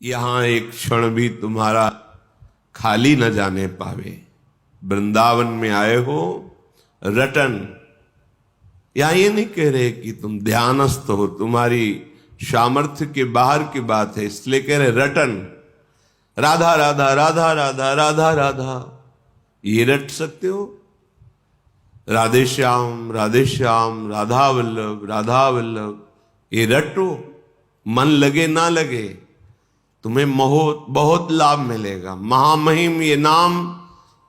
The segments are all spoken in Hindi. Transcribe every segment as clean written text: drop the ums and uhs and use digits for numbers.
यहां एक क्षण भी तुम्हारा खाली न जाने पावे। वृंदावन में आए हो रटन। यहां ये नहीं कह रहे कि तुम ध्यानस्थ हो, तुम्हारी सामर्थ्य के बाहर की बात है, इसलिए कह रहे रटन। राधा राधा राधा राधा राधा राधा, ये रट सकते हो। राधे श्याम राधा वल्लभ, ये रटो। मन लगे ना लगे, तुम्हें बहुत लाभ मिलेगा। महामहिम ये नाम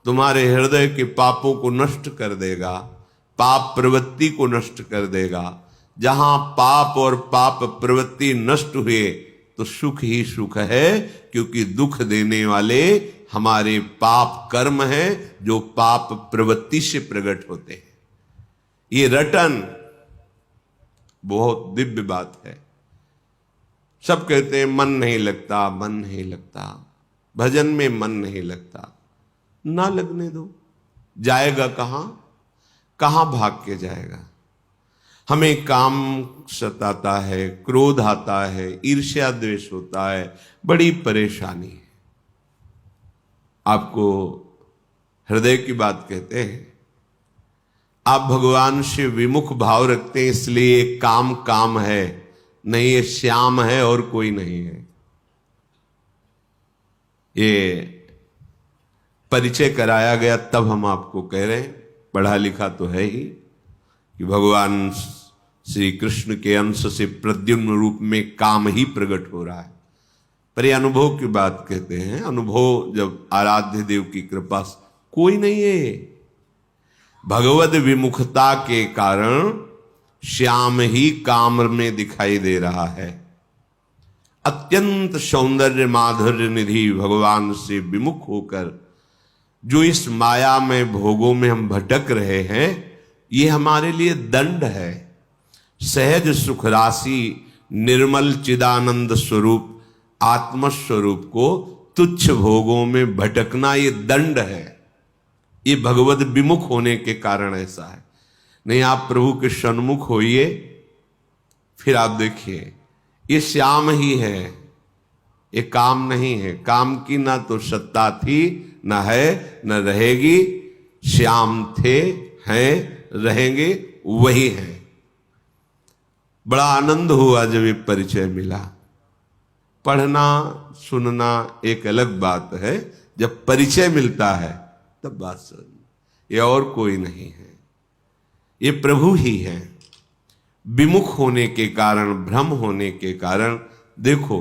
तुम्हारे हृदय के पापों को नष्ट कर देगा, पाप प्रवृत्ति को नष्ट कर देगा। जहां पाप और पाप प्रवृत्ति नष्ट हुए तो सुख ही सुख है, क्योंकि दुख देने वाले हमारे पाप कर्म हैं जो पाप प्रवृत्ति से प्रकट होते हैं। ये रटन बहुत दिव्य बात है। सब कहते हैं मन नहीं लगता, मन नहीं लगता, भजन में मन नहीं लगता। ना लगने दो, जाएगा कहां, कहां भाग के जाएगा। हमें काम सताता है, क्रोध आता है, ईर्ष्या द्वेष होता है, बड़ी परेशानी है। आपको हृदय की बात कहते हैं। आप भगवान से विमुख भाव रखते हैं, इसलिए काम काम है, नहीं ये श्याम है और कोई नहीं है। ये परिचय कराया गया तब हम आपको कह रहे हैं, पढ़ा लिखा तो है ही, कि भगवान श्री कृष्ण के अंश से प्रद्युम्न रूप में काम ही प्रकट हो रहा है। पर ये अनुभव की बात कहते हैं। अनुभव जब आराध्य देव की कृपा से, कोई नहीं है। भगवद विमुखता के कारण श्याम ही काम में दिखाई दे रहा है। अत्यंत सौंदर्य माधुर्य निधि भगवान से विमुख होकर जो इस माया में भोगों में हम भटक रहे हैं, ये हमारे लिए दंड है। सहज सुख राशि निर्मल चिदानंद स्वरूप आत्मस्वरूप को तुच्छ भोगों में भटकना, ये दंड है। ये भगवद विमुख होने के कारण ऐसा है। नहीं, आप प्रभु के सन्मुख होइए, फिर आप देखिए ये श्याम ही है, ये काम नहीं है। काम की ना तो सत्ता थी, ना है, न रहेगी। श्याम थे, हैं, रहेंगे, वही हैं। बड़ा आनंद हुआ जब ये परिचय मिला। पढ़ना सुनना एक अलग बात है, जब परिचय मिलता है तब बात समझ। ये और कोई नहीं है, ये प्रभु ही है। विमुख होने के कारण, भ्रम होने के कारण, देखो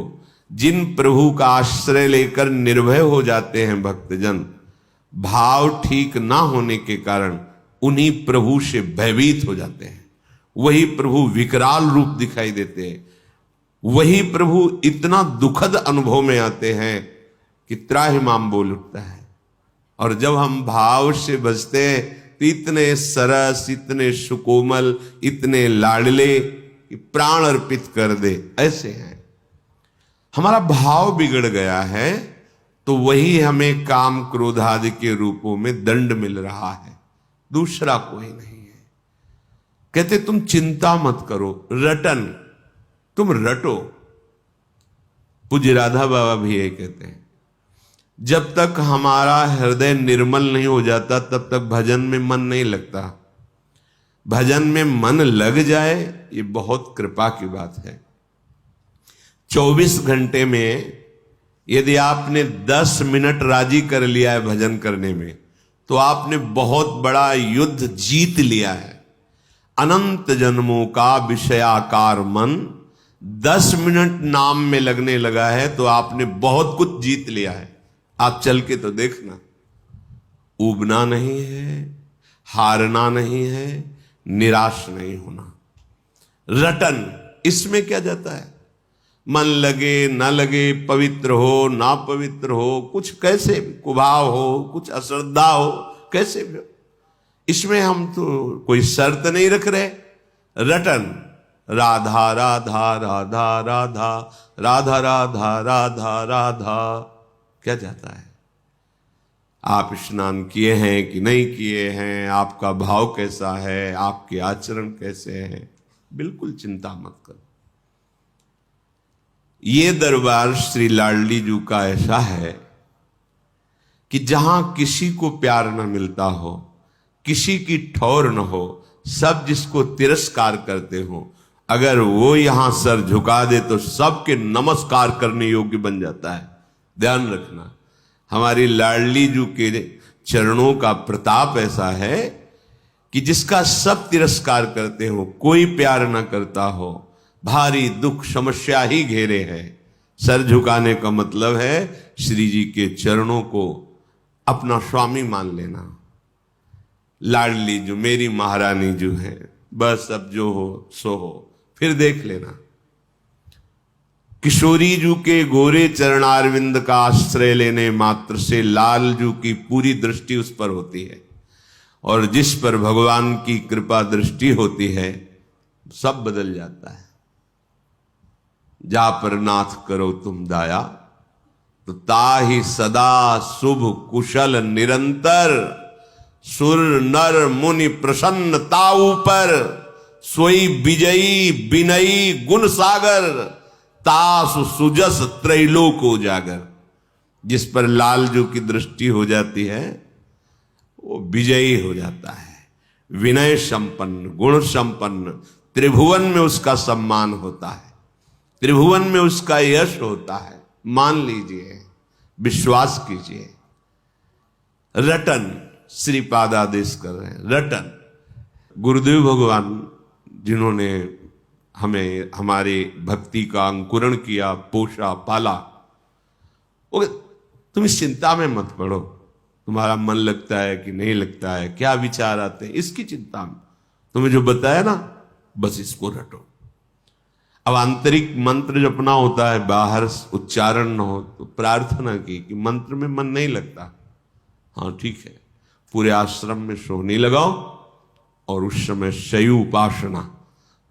जिन प्रभु का आश्रय लेकर निर्भय हो जाते हैं भक्तजन, भाव ठीक ना होने के कारण उन्हीं प्रभु से भयभीत हो जाते हैं। वही प्रभु विकराल रूप दिखाई देते हैं। वही प्रभु इतना दुखद अनुभव में आते हैं कि त्राहिमाम बोल उठता है। और जब हम भाव से बचते हैं तो इतने सरस, इतने सुकोमल, इतने लाडले कि प्राण अर्पित कर दे, ऐसे हैं। हमारा भाव बिगड़ गया है तो वही हमें काम क्रोध आदि के रूपों में दंड मिल रहा है, दूसरा कोई नहीं है। कहते तुम चिंता मत करो, रटन, तुम रटो। पूज्य राधा बाबा भी यही कहते हैं, जब तक हमारा हृदय निर्मल नहीं हो जाता तब तक भजन में मन नहीं लगता। भजन में मन लग जाए ये बहुत कृपा की बात है। 24 घंटे में यदि आपने 10 मिनट राजी कर लिया है भजन करने में, तो आपने बहुत बड़ा युद्ध जीत लिया है। अनंत जन्मों का विषयाकार मन 10 मिनट नाम में लगने लगा है तो आपने बहुत कुछ जीत लिया है। आप चल के तो देखना, ऊबना नहीं है, हारना नहीं है, निराश नहीं होना। रटन, इसमें क्या जाता है? मन लगे ना लगे, पवित्र हो ना पवित्र हो, कुछ कैसे भी कुभाव हो, कुछ अश्रद्धा हो, कैसे भी हो, इसमें हम तो कोई शर्त नहीं रख रहे। रटन, राधा राधा राधा राधा राधा राधा राधा राधा, क्या जाता है? आप स्नान किए हैं कि नहीं किए हैं, आपका भाव कैसा है, आपके आचरण कैसे हैं, बिल्कुल चिंता मत करो। ये दरबार श्री लाडली जी का ऐसा है कि जहां किसी को प्यार न मिलता हो, किसी की ठौर न हो, सब जिसको तिरस्कार करते हो, अगर वो यहां सर झुका दे तो सबके नमस्कार करने योग्य बन जाता है। ध्यान रखना, हमारी लाडली जी के चरणों का प्रताप ऐसा है कि जिसका सब तिरस्कार करते हो, कोई प्यार ना करता हो, भारी दुख समस्या ही घेरे है। सर झुकाने का मतलब है श्री जी के चरणों को अपना स्वामी मान लेना। लाडली जो मेरी महारानी जो है, बस अब जो हो सो हो, फिर देख लेना। किशोरी जू के गोरे चरणारविंद का आश्रय लेने मात्र से लाल जू की पूरी दृष्टि उस पर होती है, और जिस पर भगवान की कृपा दृष्टि होती है सब बदल जाता है। जा पर नाथ करो तुम दाया, तो ताहि सदा शुभ कुशल निरंतर, सुर नर मुनि प्रसन्न ताऊ पर, सोई विजयी विनयी गुण सागर, तासु सुजस त्रैलोक उजागर। जिस पर लालजू की दृष्टि हो जाती है वो विजयी हो जाता है, विनय संपन्न, गुण संपन्न, त्रिभुवन में उसका सम्मान होता है, त्रिभुवन में उसका यश होता है। मान लीजिए, विश्वास कीजिए। रटन श्रीपाद आदेश कर रहे हैं, रटन। गुरुदेव भगवान जिन्होंने हमें हमारे भक्ति का अंकुरण किया, पोषा, पाला, वो तुम इस चिंता में मत पड़ो, तुम्हारा मन लगता है कि नहीं लगता है, क्या विचार आते हैं, इसकी चिंता में तुम्हें जो बताया ना, बस इसको रटो। अब आंतरिक मंत्र जपना होता है, बाहर उच्चारण न हो, तो प्रार्थना की कि मंत्र में मन नहीं लगता, हाँ ठीक है, पूरे आश्रम में सोहनी लगाओ और उस समय शयु उपासना,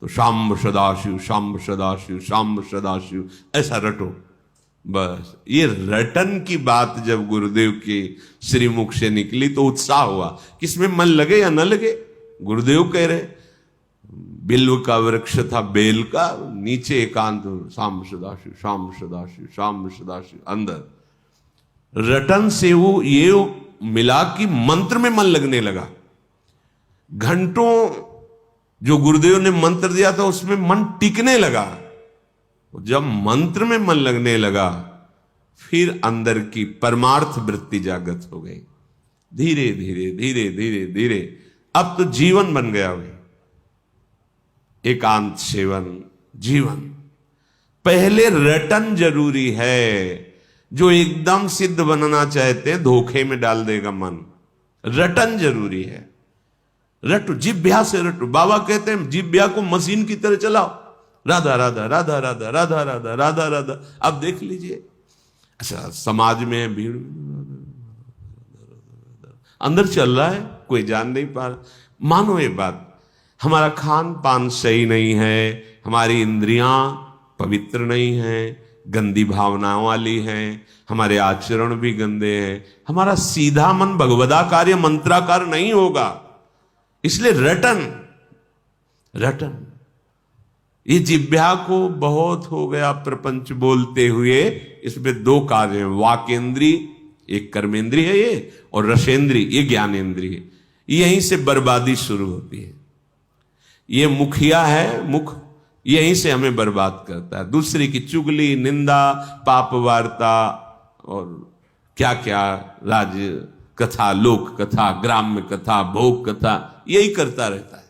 तो शाम्ब सदाशिव शाम्ब सदाशिव शाम्ब सदाशिव ऐसा रटो। बस ये रटन की बात जब गुरुदेव के श्रीमुख से निकली तो उत्साह हुआ, किसमें मन लगे या न लगे। गुरुदेव कह रहे, बिल्व का वृक्ष था बेल का, नीचे एकांत शाम्ब सदाशिव शाम्ब सदाशिव शाम्ब सदाशिव, अंदर रटन से वो ये मिला कि मंत्र में मन लगने लगा। घंटों जो गुरुदेव ने मंत्र दिया था उसमें मन टिकने लगा। जब मंत्र में मन लगने लगा, फिर अंदर की परमार्थ वृत्ति जागृत हो गई। धीरे धीरे धीरे धीरे धीरे अब तो जीवन बन गया भाई, एकांत सेवन जीवन। पहले रटन जरूरी है। जो एकदम सिद्ध बनना चाहते हैं धोखे में डाल देगा मन। रटन जरूरी है। रटो, जिभ्या से रटो। बाबा कहते हैं जिभ्या को मशीन की तरह चलाओ, राधा राधा राधा राधा राधा राधा राधा राधा। अब देख लीजिए, अच्छा समाज में भीड़ अंदर चल रहा है, कोई जान नहीं पा रहा। मानो ये बात, हमारा खान पान सही नहीं है, हमारी इंद्रियां पवित्र नहीं हैं, गंदी भावनाओं वाली हैं, हमारे आचरण भी गंदे हैं, हमारा सीधा मन भगवदाकार या मंत्राकार नहीं होगा। इसलिए रटन रटन। ये जिह्वा को बहुत हो गया प्रपंच बोलते हुए, इसमें दो कार्य हैं, वाकेंद्री एक कर्मेंद्री है ये, और रसेंद्री ये ज्ञानेंद्री है। यहीं से बर्बादी शुरू होती है। ये मुखिया है, मुख यहीं से हमें बर्बाद करता है। दूसरे की चुगली, निंदा, पाप वार्ता और क्या क्या राज कथा, लोक कथा, ग्राम्य कथा, भोग कथा, यही करता रहता है।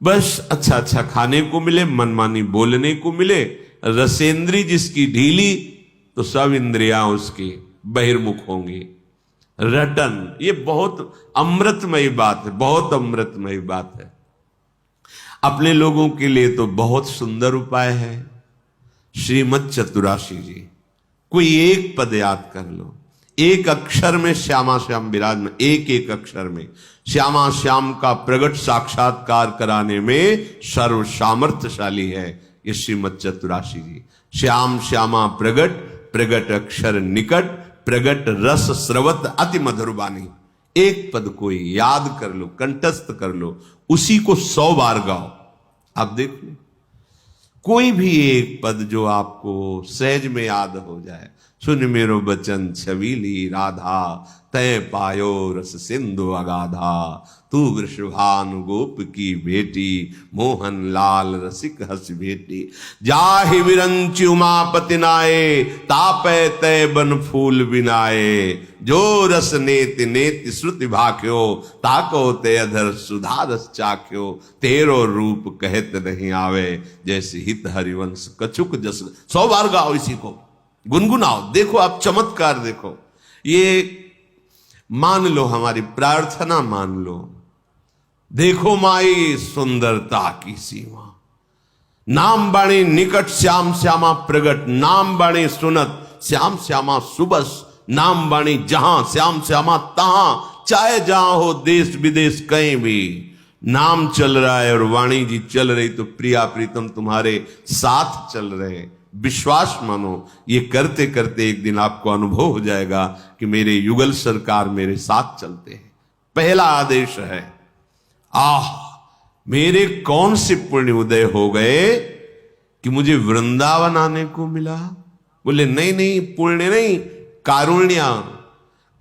बस अच्छा अच्छा खाने को मिले, मनमानी बोलने को मिले। रसेंद्री जिसकी ढीली तो सब इंद्रियां उसकी बहिर्मुख होंगी। रटन ये बहुत अमृतमयी बात है, बहुत अमृतमयी बात है। अपने लोगों के लिए तो बहुत सुंदर उपाय है। श्रीमद चतुराशी जी, कोई एक पद याद कर लो, एक अक्षर में श्यामा श्याम विराजमान, एक एक अक्षर में श्यामा श्याम का प्रगट साक्षात्कार कराने में सर्व सामर्थ्यशाली है ये श्रीमद चतुराशी जी। श्याम श्यामा प्रगट, प्रगट अक्षर निकट, प्रगट रस स्रवत अति मधुर वाणी। एक पद को याद कर लो, कंठस्थ कर लो, उसी को 100 बार गाओ। आप देख लो, कोई भी एक पद जो आपको सहज में याद हो जाए। सुन मेरो बचन छबीली राधा, तय पायो रस सिंधु अगाधा। तू वृषभानु गोप की बेटी, मोहन लाल रसिक हस बेटी। जाहि विरंचि उमापति नाये, तापै तय बन फूल बिनाए। जो रस नेति नेति श्रुति भाख्यो, ताको ते अधर सुधा रस चाख्यो। तेरो रूप कहत नहीं आवे, जैसे हित हरिवंश कछुक जस। 100 बार गाओ इसी को, गुनगुनाओ, देखो आप चमत्कार देखो। ये मान लो, हमारी प्रार्थना मान लो। देखो माई सुंदरता की सीमा, नाम बाणी निकट श्याम श्यामा प्रगट। नाम बाणी सुनत श्याम श्यामा सुबस। नाम बाणी जहां श्याम श्यामा तहां। चाहे जहां हो देश विदेश कहीं भी, नाम चल रहा है और वाणी जी चल रही, तो प्रिया प्रीतम तुम्हारे साथ चल रहे हैं। विश्वास मानो, ये करते करते एक दिन आपको अनुभव हो जाएगा कि मेरे युगल सरकार मेरे साथ चलते हैं। पहला आदेश है, मेरे कौन से पुण्य उदय हो गए कि मुझे वृंदावन आने को मिला। बोले नहीं नहीं, पुण्य नहीं, कारुण्य,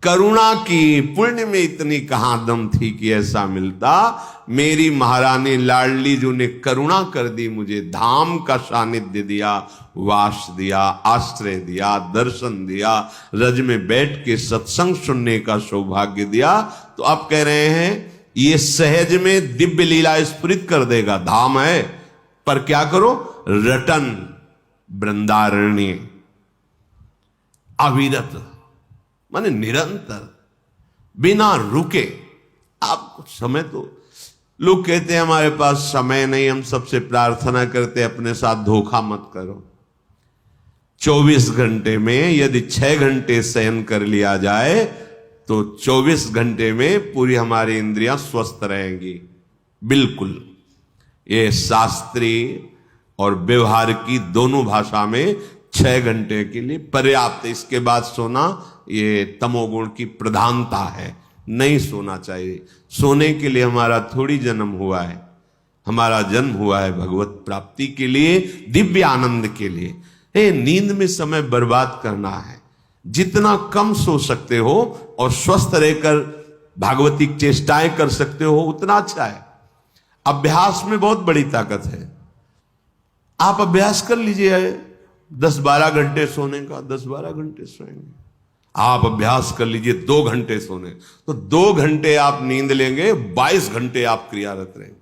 करुणा की। पुण्य में इतनी कहां दम थी कि ऐसा मिलता। मेरी महारानी लाडली जो ने करुणा कर दी, मुझे धाम का सानिध्य दिया, वास दिया, आश्रय दिया, दर्शन दिया, रज में बैठ के सत्संग सुनने का सौभाग्य दिया। तो आप कह रहे हैं ये सहज में दिव्य लीला स्फुरित कर देगा। धाम है, पर क्या करो, रटन वृंदारण्य, अविरत माने निरंतर, बिना रुके। आप कुछ समय, तो लोग कहते हैं हमारे पास समय नहीं, हम सबसे प्रार्थना करते अपने साथ धोखा मत करो। 24 घंटे में यदि 6 घंटे शयन कर लिया जाए तो 24 घंटे में पूरी हमारी इंद्रियां स्वस्थ रहेंगी। बिल्कुल, ये शास्त्रीय और व्यवहार की दोनों भाषा में 6 घंटे के लिए पर्याप्त। इसके बाद सोना ये तमोगुण की प्रधानता है, नहीं सोना चाहिए। सोने के लिए हमारा थोड़ी जन्म हुआ है, हमारा जन्म हुआ है भगवत प्राप्ति के लिए, दिव्य आनंद के लिए। नींद में समय बर्बाद करना है। जितना कम सो सकते हो और स्वस्थ रहकर भागवतिक चेष्टाएं कर सकते हो उतना अच्छा है। अभ्यास में बहुत बड़ी ताकत है। आप अभ्यास कर लीजिए 10-12 घंटे सोने का, 10-12 घंटे सोएंगे। आप अभ्यास कर लीजिए 2 घंटे सोने, तो 2 घंटे आप नींद लेंगे, 22 घंटे आप क्रियारत रहेंगे।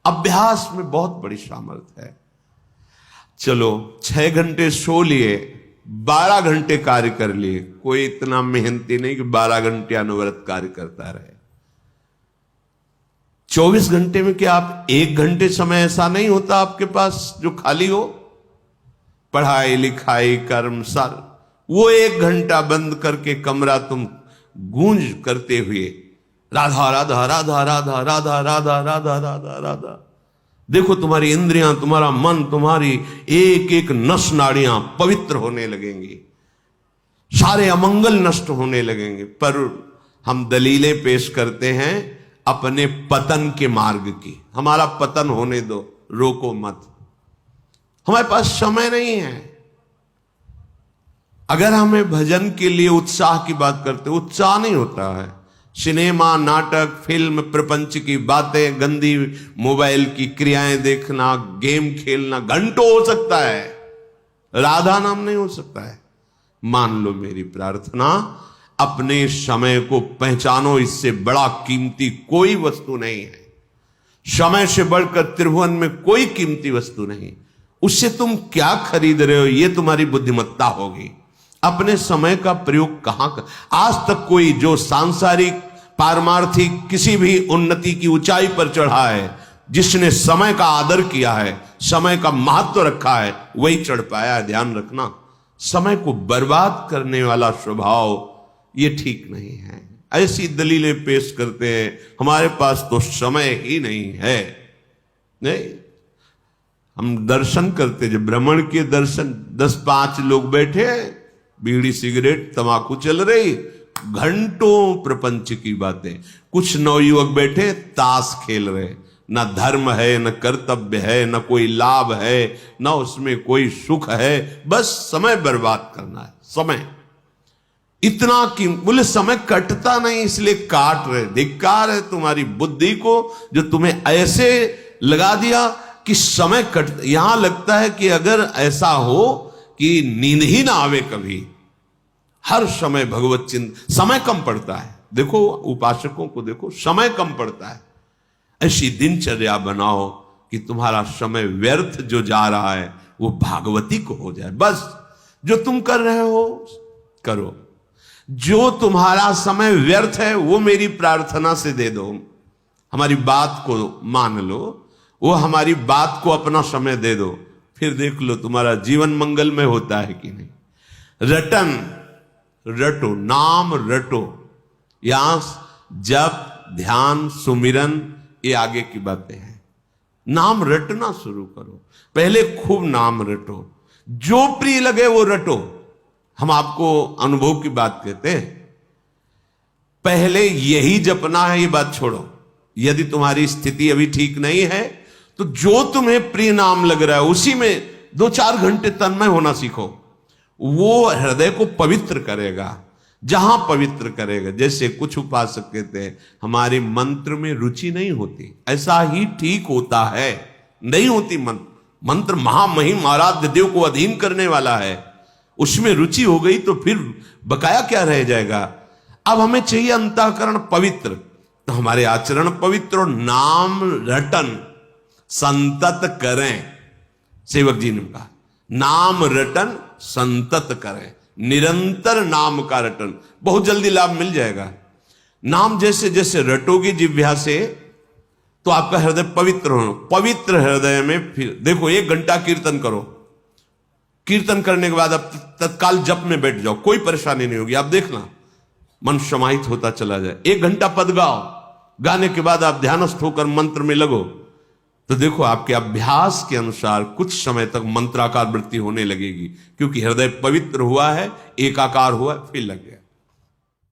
अभ्यास में बहुत बड़ी सामर्थ्य है। चलो 6 घंटे सो लिए, 12 घंटे कार्य कर लिए। कोई इतना मेहनती नहीं कि 12 घंटे अनवरत कार्य करता रहे। 24 घंटे में क्या आप 1 घंटे समय ऐसा नहीं होता आपके पास जो खाली हो? पढ़ाई लिखाई कर्म सार, वो 1 घंटा बंद करके कमरा तुम गूंज करते हुए राधा राधा राधा राधा राधा राधा राधा राधा राधा। देखो तुम्हारी इंद्रियां, तुम्हारा मन, तुम्हारी एक एक नस नाड़ियां पवित्र होने लगेंगी, सारे अमंगल नष्ट होने लगेंगे। पर हम दलीलें पेश करते हैं अपने पतन के मार्ग की। हमारा पतन होने दो, रोको मत। हमारे पास समय नहीं है। अगर हमें भजन के लिए उत्साह की बात करते, उत्साह नहीं होता है। सिनेमा, नाटक, फिल्म, प्रपंच की बातें, गंदी मोबाइल की क्रियाएं देखना, गेम खेलना घंटों हो सकता है, राधा नाम नहीं हो सकता है। मान लो मेरी प्रार्थना, अपने समय को पहचानो। इससे बड़ा कीमती कोई वस्तु नहीं है। समय से बढ़कर त्रिभुवन में कोई कीमती वस्तु नहीं। उससे तुम क्या खरीद रहे हो, यह तुम्हारी बुद्धिमत्ता होगी। अपने समय का प्रयोग कहां कर। आज तक कोई जो सांसारिक पारमार्थिक किसी भी उन्नति की ऊंचाई पर चढ़ा है, जिसने समय का आदर किया है, समय का महत्व रखा है, वही चढ़ पाया है। ध्यान रखना, समय को बर्बाद करने वाला स्वभाव ये ठीक नहीं है। ऐसी दलीलें पेश करते हैं, हमारे पास तो समय ही नहीं है। नहीं, हम दर्शन करते, जब भ्रमण के दर्शन, 10-5 लोग बैठे, बीड़ी सिगरेट तंबाकू चल रही, घंटों प्रपंच की बातें। कुछ नवयुवक बैठे ताश खेल रहे, न धर्म है, न कर्तव्य है, न कोई लाभ है, न उसमें कोई सुख है, बस समय बर्बाद करना है। समय इतना कि बोले समय कटता नहीं इसलिए काट रहे। धिक्कार है तुम्हारी बुद्धि को जो तुम्हें ऐसे लगा दिया कि समय कट। यहां लगता है कि अगर ऐसा हो कि नींद ही ना आवे कभी, हर समय भगवत चिंतन, समय कम पड़ता है। देखो उपासकों को देखो, समय कम पड़ता है। ऐसी दिनचर्या बनाओ कि तुम्हारा समय व्यर्थ जो जा रहा है वो भागवती को हो जाए। बस जो तुम कर रहे हो करो, जो तुम्हारा समय व्यर्थ है वो मेरी प्रार्थना से दे दो, हमारी बात को मान लो, वो हमारी बात को अपना समय दे दो, फिर देख लो तुम्हारा जीवन मंगलमय होता है कि नहीं। रटन रटो, नाम रटो। यहां जप, ध्यान, सुमिरन, ये आगे की बातें हैं। नाम रटना शुरू करो, पहले खूब नाम रटो, जो प्रिय लगे वो रटो। हम आपको अनुभव की बात कहते हैं, पहले यही जपना है, ये बात छोड़ो। यदि तुम्हारी स्थिति अभी ठीक नहीं है तो जो तुम्हें प्रिय नाम लग रहा है उसी में 2-4 घंटे तन्मय होना सीखो। वो हृदय को पवित्र करेगा। जहां पवित्र करेगा, जैसे कुछ उपासक कहते हैं हमारे मंत्र में रुचि नहीं होती, ऐसा ही ठीक होता है, नहीं होती। मंत्र महामहिम आराध्य देव को अधीन करने वाला है, उसमें रुचि हो गई तो फिर बकाया क्या रह जाएगा। अब हमें चाहिए अंतःकरण पवित्र, तो हमारे आचरण पवित्र और नाम रटन संतत करें। सेवक जी ने कहा नाम रटन संतत करें, निरंतर नाम का रटन, बहुत जल्दी लाभ मिल जाएगा। नाम जैसे जैसे रटोगे जिह्वा से तो आपका हृदय पवित्र हो। पवित्र हृदय में फिर देखो 1 घंटा कीर्तन करो, कीर्तन करने के बाद अब तत्काल जप में बैठ जाओ, कोई परेशानी नहीं होगी। आप देखना मन समाहित होता चला जाए। 1 घंटा पद गाओ, गाने के बाद आप ध्यानस्थ होकर मंत्र में लगो, तो देखो आपके अभ्यास के अनुसार कुछ समय तक मंत्राकार वृत्ति होने लगेगी, क्योंकि हृदय पवित्र हुआ है, एकाकार हुआ है, फिर लग गया।